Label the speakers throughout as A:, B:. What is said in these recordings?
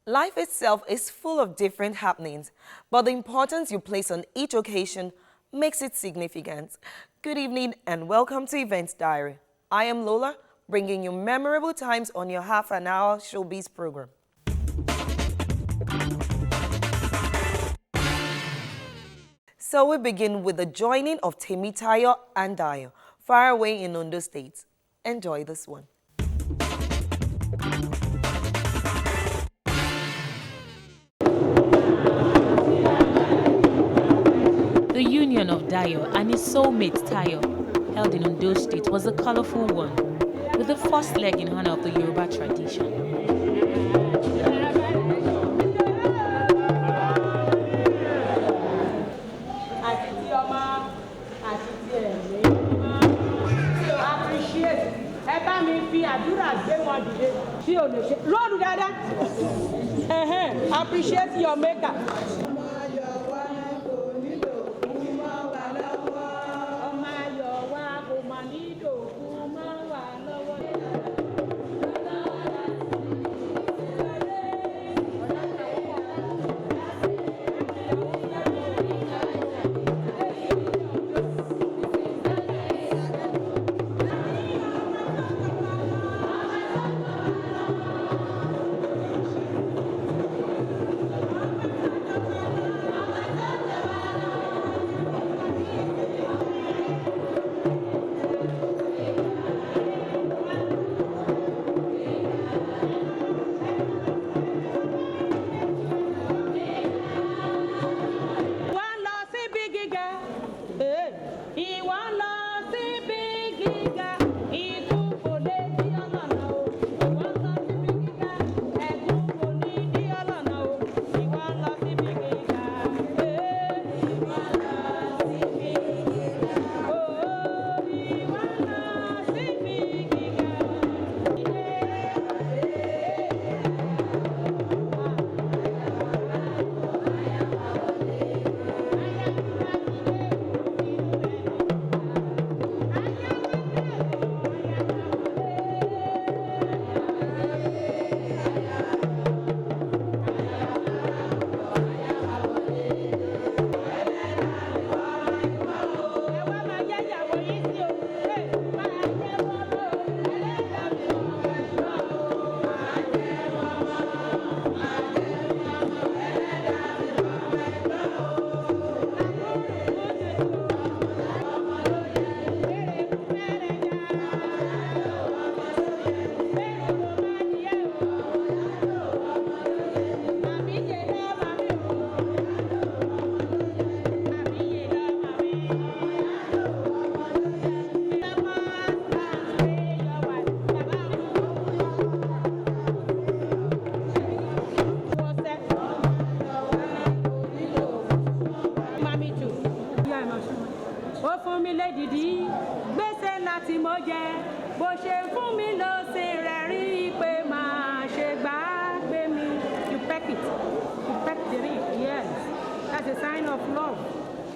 A: Life itself is full of different happenings, but the importance you place on each occasion makes it significant. Good evening and welcome to Events Diary. I am Lola, bringing you memorable times on your half-an-hour showbiz program. So we begin with the joining of Temitayo and Dayo, far away in Ondo State. Enjoy this one.
B: The union of Dayo and his soulmate Tayo, held in Ondo State, was a colorful one, with the first leg in honor of the Yoruba tradition.
C: Appreciate your maker.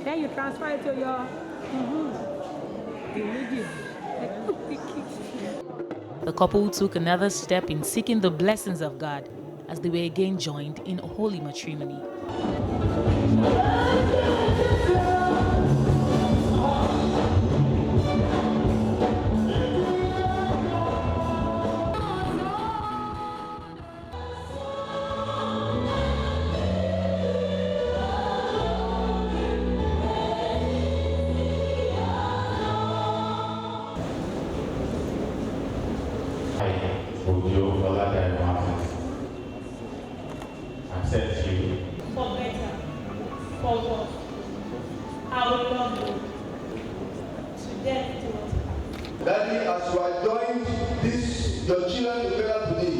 C: Then you transfer it to your
B: The couple took another step in seeking the blessings of God as they were again joined in holy matrimony.
C: for better, for worse. I will love you to death to us.
D: Daddy, as you are joined this your children together today,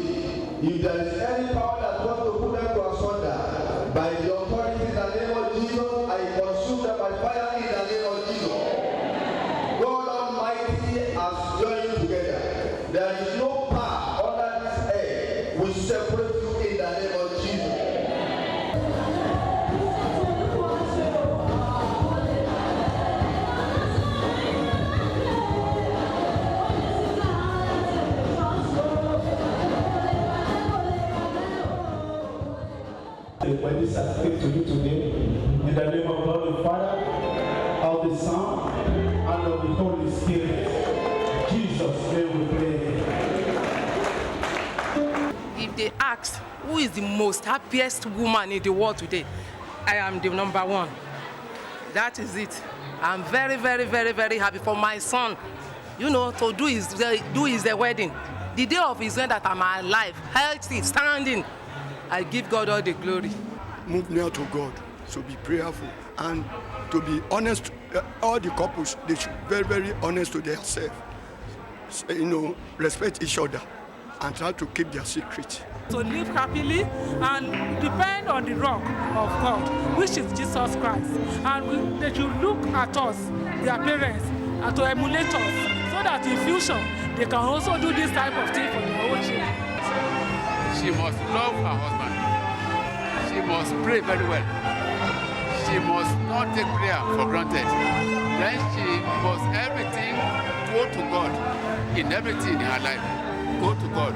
D: if there is any power that wants to put them to asunder, by the authority in the name of Jesus, I consume them by fire in the name of Jesus. God Almighty has joined you together. There is no power under this air which separates you in the name of Jesus.
E: this certificate to you today. In the name of God the Father, of the Son, and of the Holy Spirit. Jesus' name we pray.
F: If they ask who is the most happiest woman in the world today, I am the number one. That is it. I'm very, very, very, very happy for my son, to do his wedding. The day of his wedding that I'm alive, healthy, standing, I give God all the glory.
G: Move near to God, so be prayerful and to be honest. All the couples, they should be very, very honest to themselves. Respect each other and try to keep their secret.
C: To live happily and depend on the rock of God, which is Jesus Christ. And they should look at us, their parents, and to emulate us, so that in future they can also do this type of thing for their own children.
H: She must love her husband. She must pray very well. She must not take prayer for granted. Then she must everything go to God. In everything in her life, go to God.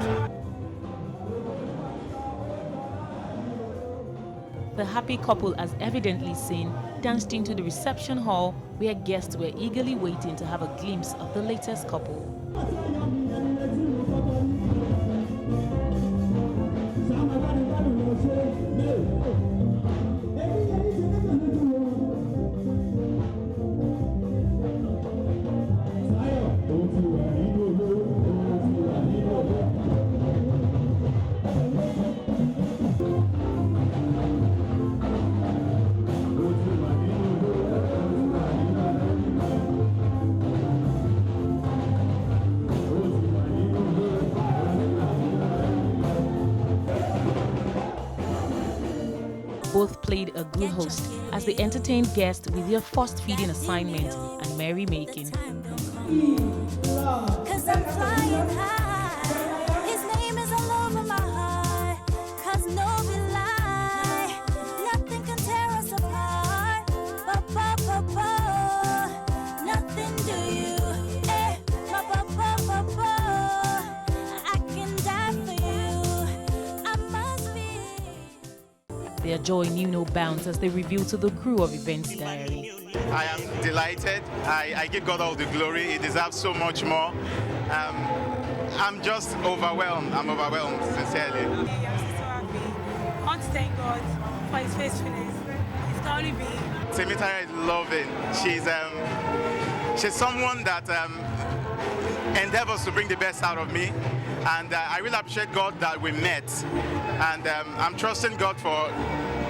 B: The happy couple, as evidently seen, danced into the reception hall where guests were eagerly waiting to have a glimpse of the latest couple. Both played a good host as they entertained guests with their first feeding assignment and merrymaking.
I: Cause I'm flying high. His name is all over my heart. Cause no be lie. Nothing can tear us apart. Nothing do you. I can die for you. I must be.
B: Their joy knew no bounds as they revealed to the crew of Events Diary.
J: I am delighted. I give God all the glory. He deserves so much more. I'm just overwhelmed. I'm overwhelmed, sincerely.
C: I'm so happy. I want to thank God for his faithfulness. He's currently been.
J: Semitara is loving. She's someone that endeavors to bring the best out of me. And I really appreciate God that we met. And I'm trusting God for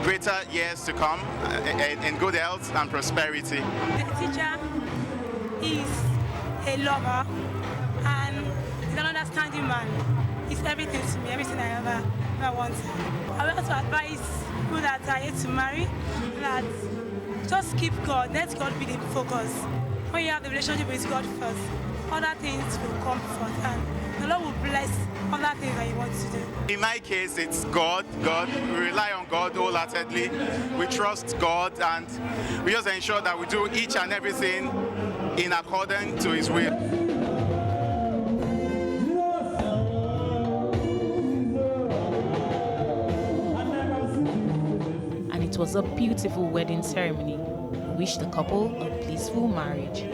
J: greater years to come in good health and prosperity.
C: The teacher is a lover and he's an understanding man. He's everything to me, everything I ever wanted. I want to advise people that are yet to marry that just keep God, let God be the focus. When you have the relationship with God first, other things will come first and the Lord will bless other things that you want to do.
J: In my case, it's God. We rely on God wholeheartedly. We trust God and we just ensure that we do each and everything in accordance to His will.
B: And it was a beautiful wedding ceremony. We wish the couple a blissful marriage.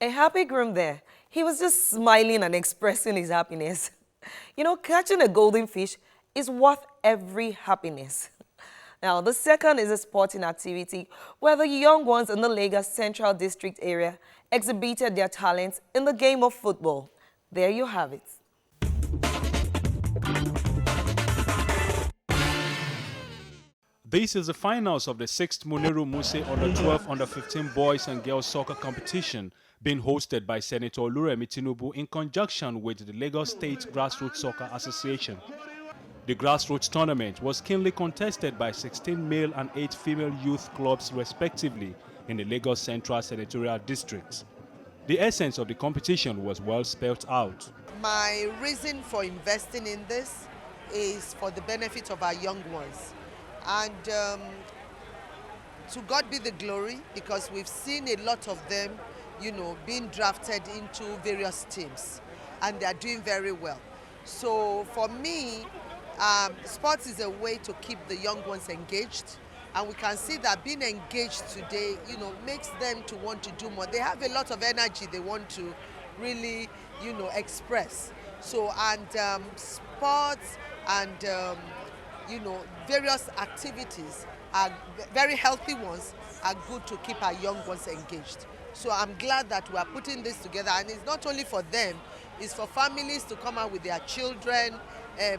A: A happy groom there. He was just smiling and expressing his happiness. Catching a golden fish is worth every happiness. Now, the second is a sporting activity where the young ones in the Lagos Central District area exhibited their talents in the game of football. There you have it.
K: This is the finals of the 6th Muniru Muse Under-12, Under-15 boys and girls soccer competition being hosted by Senator Oluremi Tinubu in conjunction with the Lagos State Grassroots Soccer Association. The grassroots tournament was keenly contested by 16 male and 8 female youth clubs respectively in the Lagos Central Senatorial District. The essence of the competition was well spelled out.
L: My reason for investing in this is for the benefit of our young ones. And to God be the glory, because we've seen a lot of them, being drafted into various teams, and they are doing very well. So for me, sports is a way to keep the young ones engaged, and we can see that being engaged today, makes them to want to do more. They have a lot of energy they want to really, express. So, and sports and, various activities are very healthy ones, are good to keep our young ones engaged. So I'm glad that we are putting this together, and it's not only for them, it's for families to come out with their children,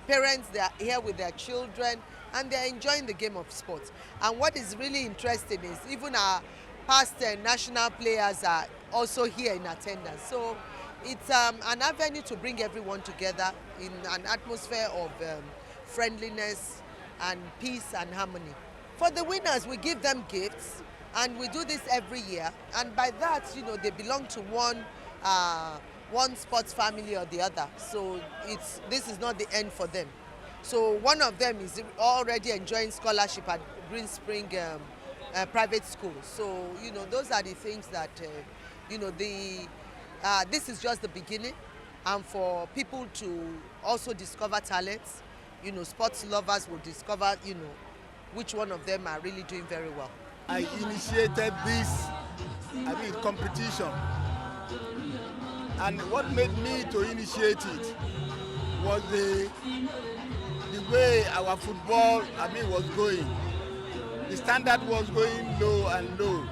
L: parents, they are here with their children, and they're enjoying the game of sports. And what is really interesting is even our past national players are also here in attendance. So it's an avenue to bring everyone together in an atmosphere of friendliness and peace and harmony. For the winners, we give them gifts, and we do this every year. And by that, they belong to one sports family or the other. So this is not the end for them. So one of them is already enjoying scholarship at Green Spring private school. So, those are the things that, this is just the beginning. And for people to also discover talents, sports lovers will discover, which one of them are really doing very well.
M: I initiated this, competition. And what made me to initiate it was the way our football, was going. The standard was going low and low.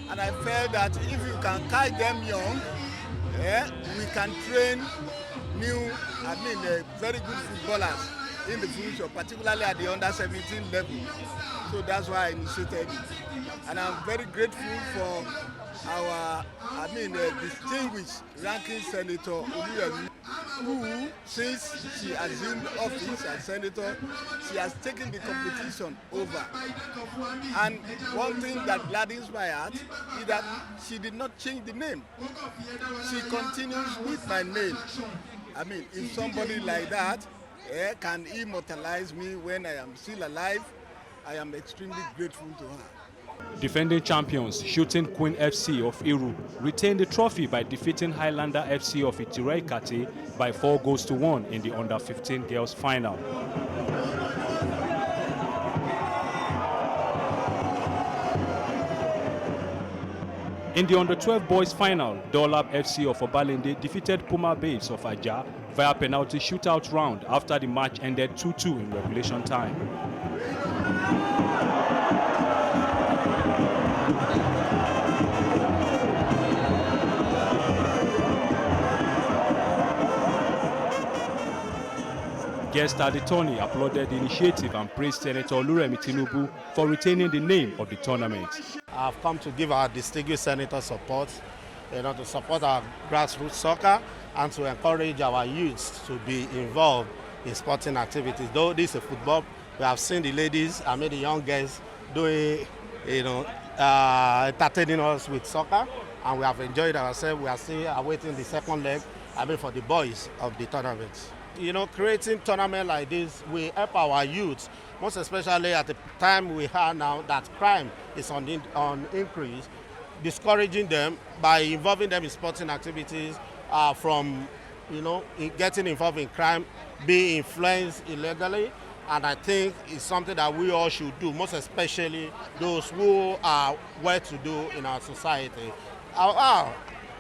M: And I felt that if you can catch them young, we can train new, very good footballers in the future, particularly at the under 17 level. So that's why I initiated it. And I'm very grateful for our, distinguished ranking Senator Oluyemi, who, since she assumed office as senator, she has taken the competition over. And one thing that gladdens my heart is that she did not change the name. She continues with my name. If somebody like that can immortalize me when I am still alive, I am extremely grateful to her.
K: Defending champions Shooting Queen FC of Iru retained the trophy by defeating Highlander FC of Itirei Kate by 4-1 in the under-15 girls final. In the under-12 boys final, Dolab FC of Obalende defeated Puma Babes of Aja via penalty shootout round after the match ended 2-2 in regulation time. Guest Adetoni applauded the initiative and praised Senator Oluremi Tinubu for retaining the name of the tournament.
N: I've come to give our distinguished senator support, to support our grassroots soccer and to encourage our youths to be involved in sporting activities. Though this is a football, we have seen the ladies, the young girls doing, entertaining us with soccer, and we have enjoyed ourselves. We are still awaiting the second leg, for the boys of the tournament. Creating tournament like this will help our youth, most especially at the time we have now that crime is on increase, discouraging them by involving them in sporting activities from, getting involved in crime, being influenced illegally. And I think it's something that we all should do, most especially those who are well-to-do in our society.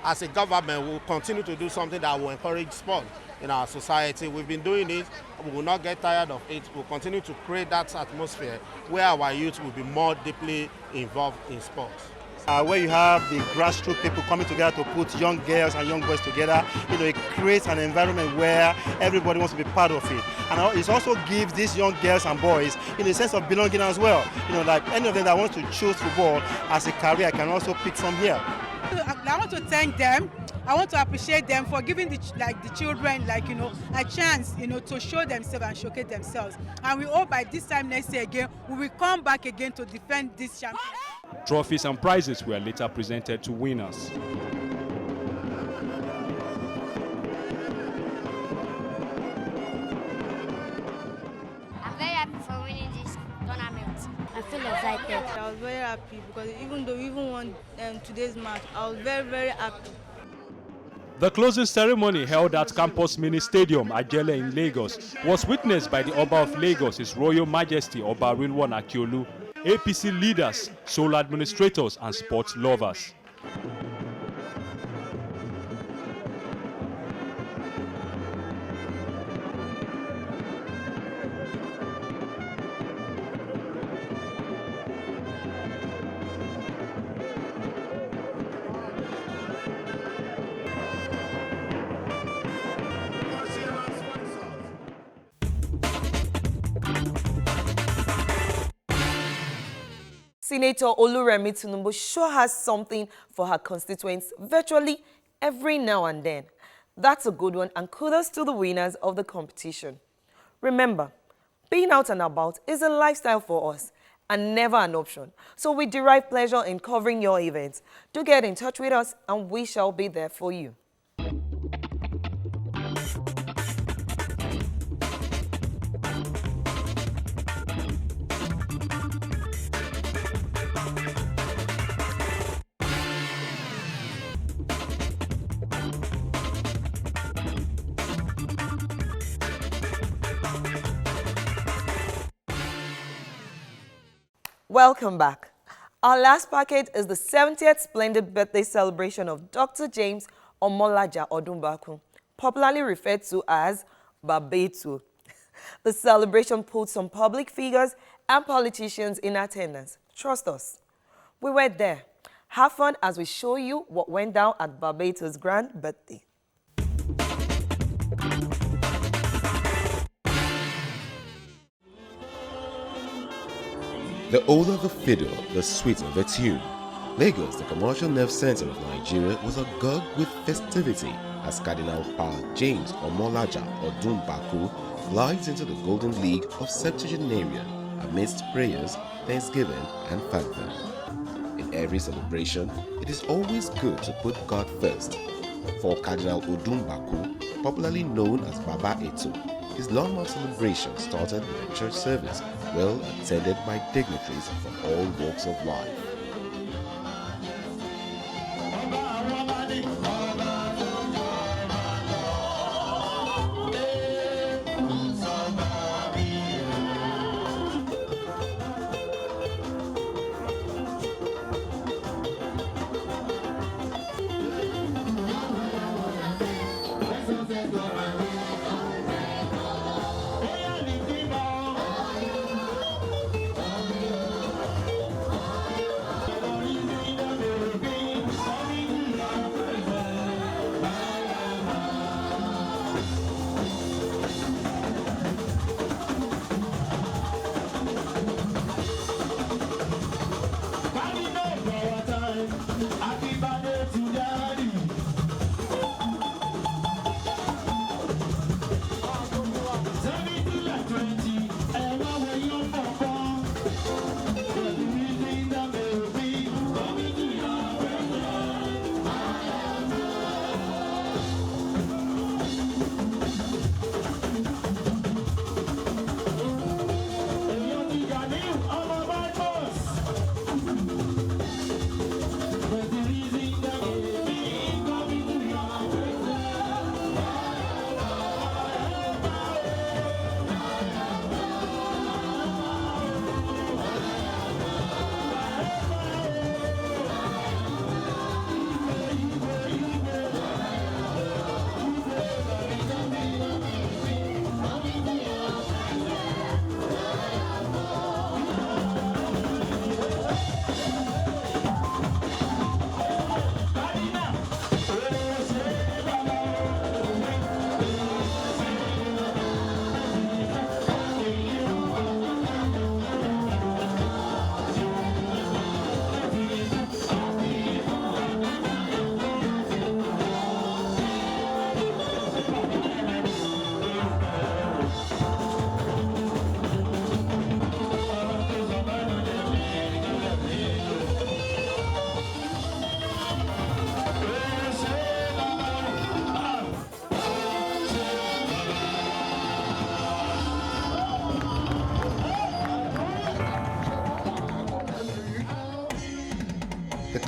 N: As a government, we'll continue to do something that will encourage sport in our society. We've been doing it. We will not get tired of it. We'll continue to create that atmosphere where our youth will be more deeply involved in sports.
O: Where you have the grassroots people coming together to put young girls and young boys together, it creates an environment where everybody wants to be part of it. And it also gives these young girls and boys a sense of belonging as well. Like any of them that wants to choose football as a career can also pick from here.
C: I want to thank them. I want to appreciate them for giving the children a chance to show themselves and showcase themselves. And we hope by this time next year again we will come back again to defend this championship.
K: Trophies and prizes were later presented to winners.
P: happy for winning this tournament.
Q: I feel excited.
R: I was very happy because even though we even won today's match, I was very, very happy.
K: The closing ceremony held at Campus Mini Stadium, Ajele in Lagos, was witnessed by the Oba of Lagos, His Royal Majesty Oba Rilwan Akiolu, APC leaders, sole administrators, and sports lovers.
A: Senator Oluremi Tinubu sure has something for her constituents virtually every now and then. That's a good one, and kudos to the winners of the competition. Remember, being out and about is a lifestyle for us and never an option. So we derive pleasure in covering your events. Do get in touch with us and we shall be there for you. Welcome back. Our last package is the 70th splendid birthday celebration of Dr. James Omolaja Odumbaku, popularly referred to as Babetu. The celebration pulled some public figures and politicians in attendance. Trust us. We were there. Have fun as we show you what went down at Babetu's grand birthday.
S: The older the fiddle, the sweeter the tune. Lagos, the commercial nerve center of Nigeria, was agog with festivity as Cardinal Pa James Omolaja Odumbaku glides into the Golden League of Septuagenarian amidst prayers, thanksgiving, and fanfare. In every celebration, it is always good to put God first. For Cardinal Odumbaku, popularly known as Baba Eto, his long-month celebration started with a church service well attended by dignitaries from all walks of life.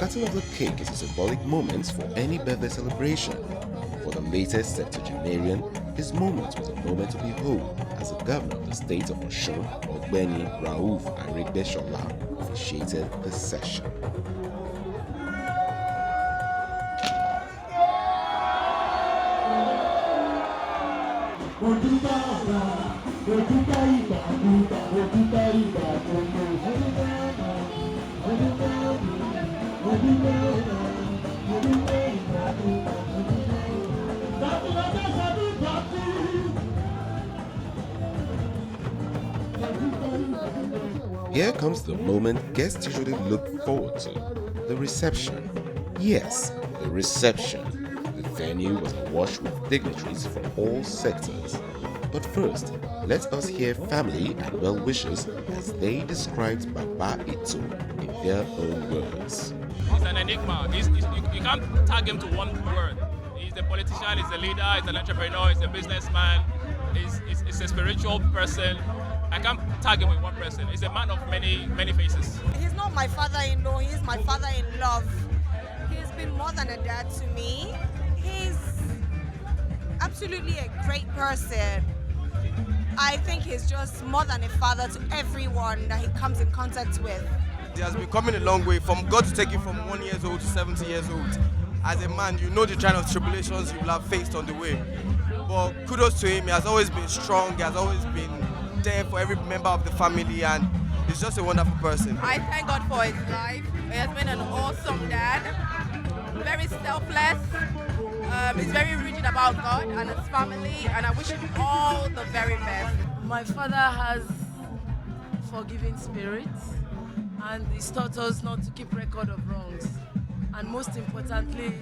S: cutting of the cake is a symbolic moment for any birthday celebration. For the latest septuagenarian, his moment was a moment to behold as the governor of the state of Osun, Ogbeni Rauf Aregbesola, officiated the session. Here comes the moment guests usually look forward to, the reception. Yes, the reception. The venue was awash with dignitaries from all sectors. But first, let us hear family and well-wishers as they described Baba Ito in their own words.
Q: He's an enigma. You can't tag him to one word. He's a politician, he's a leader, he's an entrepreneur, he's a businessman, he's a spiritual person. I can't tag him with one person. He's a man of many faces.
T: He's not my father-in-law, he's my father-in-love. He's been more than a dad to me. He's absolutely a great person. I think he's just more than a father to everyone that he comes in contact with.
U: He has been coming a long way, from God to take you from 1 year old to 70 years old. As a man, you know the kind of tribulations you will have faced on the way. But kudos to him, he has always been strong, he has always been there for every member of the family, and he's just a wonderful person.
V: I thank God for his life. He has been an awesome dad, very selfless. He's very rigid about God and his family, and I wish him all the very best.
W: My father has forgiving spirit, and he's taught us not to keep record of wrongs. And most importantly,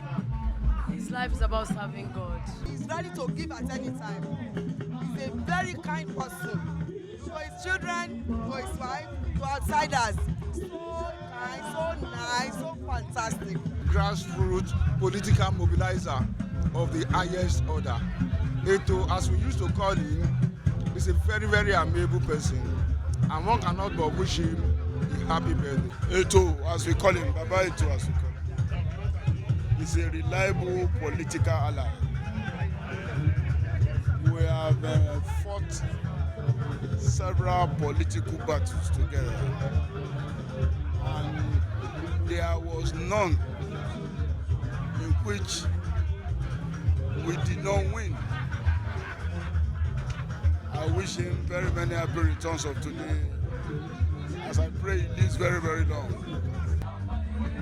W: his life is about serving God.
L: He's ready to give at any time. He's a very kind person. To his children, to his wife, to outsiders. So kind, so nice, so fantastic.
X: Grassroots political mobilizer of the highest order. Eto, as we used to call him, is a very amiable person, and one cannot but wish him a happy birthday.
E: Eto, as we call him, Baba Eto, as we call him, is a reliable political ally. We have fought several political battles together, and there was none in which we did not win. I wish him very many happy returns of today, as I pray he lives very long.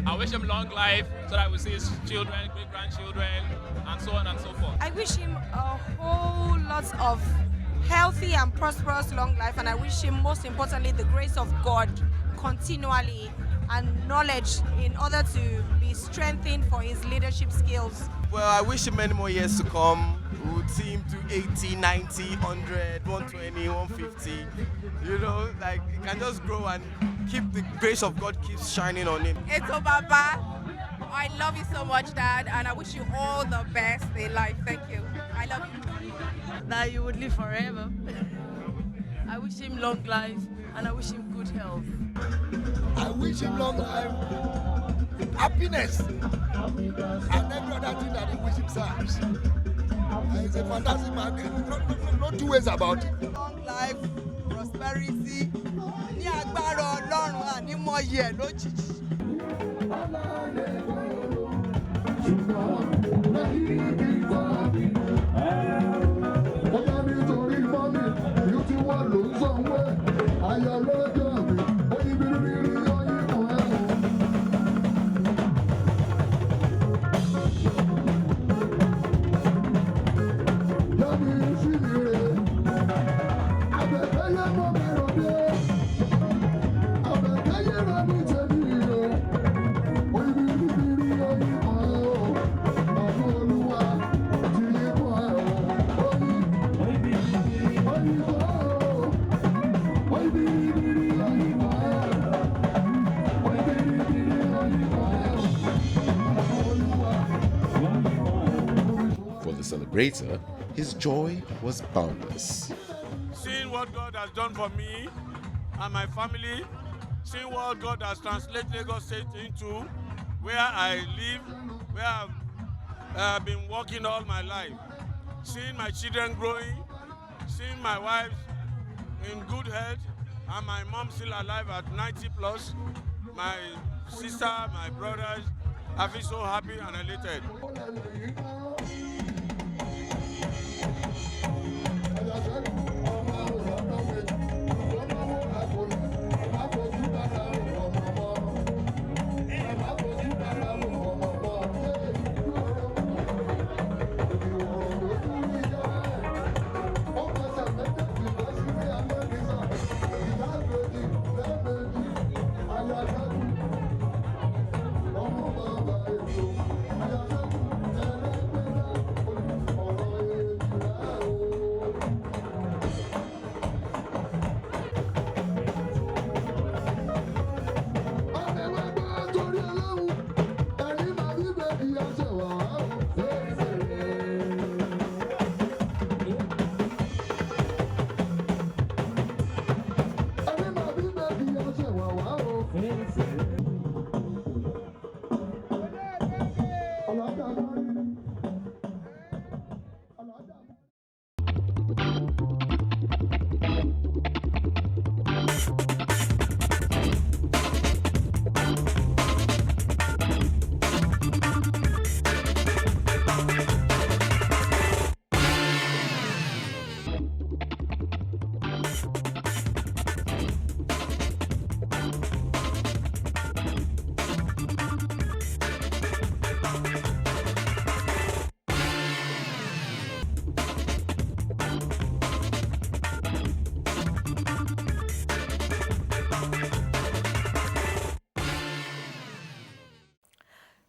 Q: I wish him long life so that we see his children, great-grandchildren, and so on and so forth.
T: I wish him a whole lot of healthy and prosperous long life, and I wish him most importantly the grace of God continually and knowledge in order to be strengthened for his leadership skills.
U: Well, I wish him many more years to come. We would see him do 80, 90, 100, 120, 150. You know, like he can just grow and keep the grace of God keeps shining on him.
V: Eto Baba, I love you so much, Dad, and I wish you all the best in life. Thank you. I love you.
W: That you would live forever. I wish him long life, and I wish him good health.
M: I wish him long life, happiness, and every other thing that he wishes himself. He's a fantastic man, no two ways about it.
L: Long life, prosperity, ní agbára Ọlọ́run àní mọyì ẹ̀ lójijì.
S: Celebrator, his joy was boundless.
E: Seeing what God has done for me and my family, seeing what God has translated Lagos State into,
D: where I live, where I've been working all my life. Seeing my children growing, seeing my wife in good health, and my mom still alive at 90 plus, my sister, my brothers, I feel so happy and elated.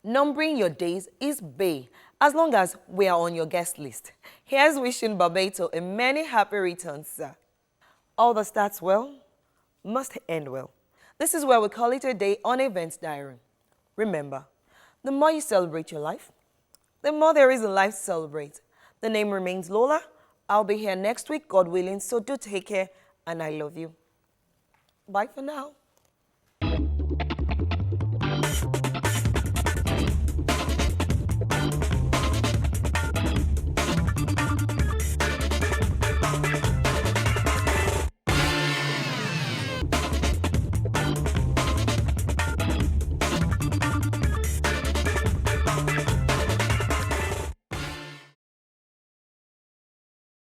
A: Numbering your days is Bay, as long as we are on your guest list. Here's wishing Barbato a many happy returns, sir. All that starts well must end well. This is where we call it a day on Events Diary. Remember, the more you celebrate your life, the more there is a life to celebrate. The name remains Lola. I'll be here next week, God willing, so do take care, and I love you. Bye for now.